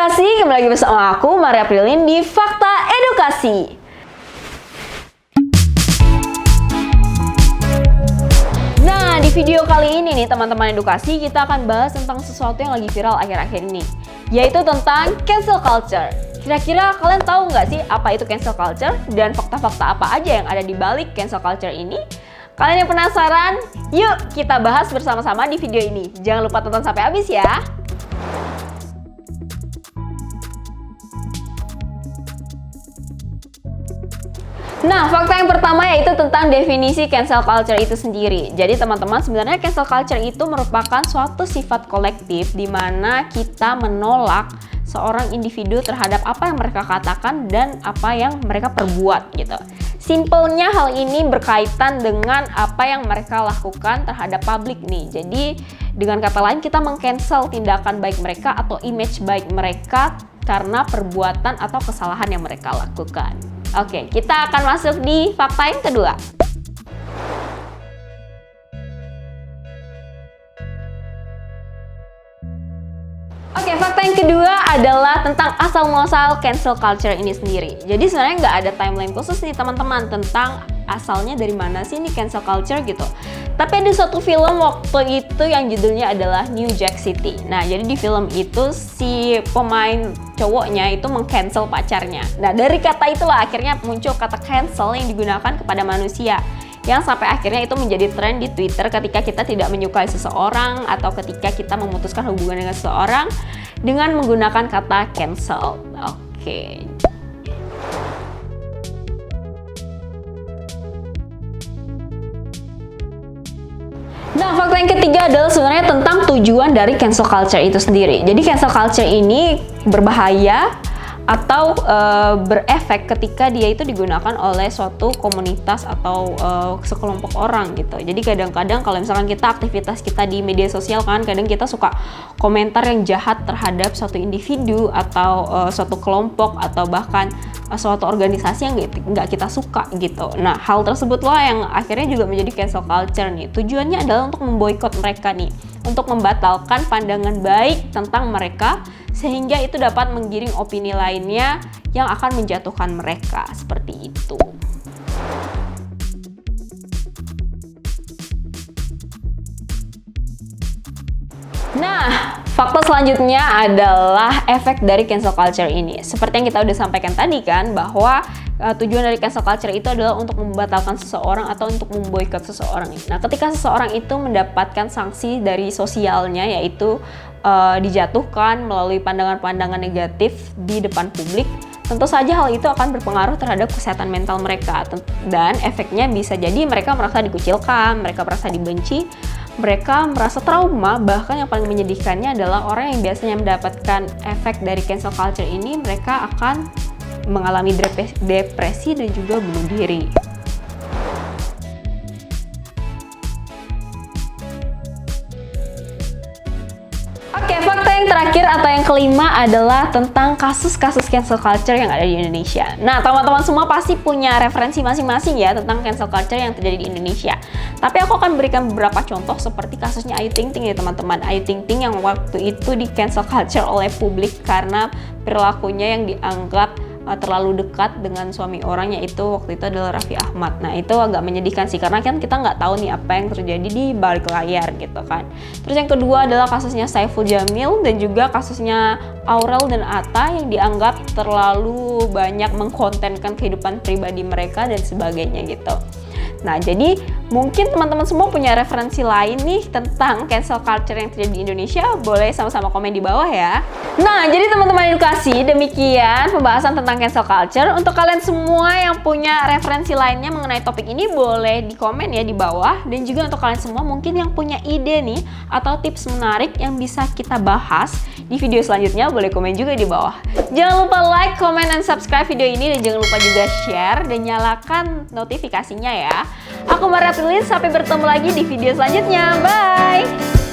Edukasi, kembali lagi bersama aku, Maria Prilin di Fakta Edukasi. Nah, di video kali ini nih teman-teman edukasi, kita akan bahas tentang sesuatu yang lagi viral akhir-akhir ini, yaitu tentang cancel culture. Kira-kira kalian tahu nggak sih apa itu cancel culture dan fakta-fakta apa aja yang ada di balik cancel culture ini? Kalian yang penasaran? Yuk kita bahas bersama-sama di video ini. Jangan lupa tonton sampai habis ya. Nah, fakta yang pertama yaitu tentang definisi cancel culture itu sendiri. Jadi teman-teman, sebenarnya cancel culture itu merupakan suatu sifat kolektif di mana kita menolak seorang individu terhadap apa yang mereka katakan dan apa yang mereka perbuat gitu. Simpelnya hal ini berkaitan dengan apa yang mereka lakukan terhadap publik nih. Jadi dengan kata lain kita meng-cancel tindakan baik mereka atau image baik mereka karena perbuatan atau kesalahan yang mereka lakukan. Oke, kita akan masuk di fakta yang kedua. Oke, fakta yang kedua adalah tentang asal-muasal cancel culture ini sendiri. Jadi sebenarnya nggak ada timeline khusus nih teman-teman tentang asalnya dari mana sih ini cancel culture gitu. Tapi ada suatu film waktu itu yang judulnya adalah New Jack City. Nah, jadi di film itu si pemain cowoknya itu meng-cancel pacarnya. Nah, dari kata itulah akhirnya muncul kata cancel yang digunakan kepada manusia. Yang sampai akhirnya itu menjadi tren di Twitter ketika kita tidak menyukai seseorang atau ketika kita memutuskan hubungan dengan seseorang dengan menggunakan kata cancel. Oke. Nah, fakta yang ketiga adalah sebenarnya tentang tujuan dari cancel culture itu sendiri. Jadi cancel culture ini berbahaya atau berefek ketika dia itu digunakan oleh suatu komunitas atau sekelompok orang gitu. Jadi kadang-kadang kalau misalkan aktivitas kita di media sosial kan, kadang kita suka komentar yang jahat terhadap suatu individu atau suatu kelompok atau bahkan suatu organisasi yang nggak kita suka gitu. Nah, hal tersebutlah yang akhirnya juga menjadi cancel culture nih. Tujuannya adalah untuk memboikot mereka nih, untuk membatalkan pandangan baik tentang mereka sehingga itu dapat menggiring opini lainnya yang akan menjatuhkan mereka, seperti itu. Nah, fakta selanjutnya adalah efek dari cancel culture ini. Seperti yang kita udah sampaikan tadi kan, bahwa tujuan dari cancel culture itu adalah untuk membatalkan seseorang atau untuk memboikot seseorang. Nah, ketika seseorang itu mendapatkan sanksi dari sosialnya, yaitu dijatuhkan melalui pandangan-pandangan negatif di depan publik, tentu saja hal itu akan berpengaruh terhadap kesehatan mental mereka, dan efeknya bisa jadi mereka merasa dikucilkan, mereka merasa dibenci, mereka merasa trauma. Bahkan yang paling menyedihkannya adalah orang yang biasanya mendapatkan efek dari cancel culture ini, mereka akan mengalami depresi dan juga bunuh diri. Oke, fakta yang terakhir atau yang kelima adalah tentang kasus-kasus cancel culture yang ada di Indonesia. Nah, teman-teman semua pasti punya referensi masing-masing ya tentang cancel culture yang terjadi di Indonesia. Tapi aku akan berikan beberapa contoh seperti kasusnya Ayu Ting Ting ya teman-teman. Ayu Ting Ting yang waktu itu di cancel culture oleh publik karena perilakunya yang dianggap terlalu dekat dengan suami orang, yaitu waktu itu adalah Raffi Ahmad. Nah, itu agak menyedihkan sih karena kan kita nggak tahu nih apa yang terjadi di balik layar gitu kan. Terus yang kedua adalah kasusnya Saiful Jamil dan juga kasusnya Aurel dan Atta yang dianggap terlalu banyak mengkontenkan kehidupan pribadi mereka dan sebagainya gitu. Nah, jadi mungkin teman-teman semua punya referensi lain nih tentang cancel culture yang terjadi di Indonesia. Boleh sama-sama komen di bawah ya. Nah, jadi teman-teman edukasi, demikian pembahasan tentang cancel culture. Untuk kalian semua yang punya referensi lainnya mengenai topik ini, boleh di komen ya di bawah. Dan juga untuk kalian semua mungkin yang punya ide nih atau tips menarik yang bisa kita bahas di video selanjutnya, boleh komen juga di bawah. Jangan lupa like, comment, dan subscribe video ini, dan jangan lupa juga share dan nyalakan notifikasinya ya. Aku Maria Prilin, sampai bertemu lagi di video selanjutnya. Bye!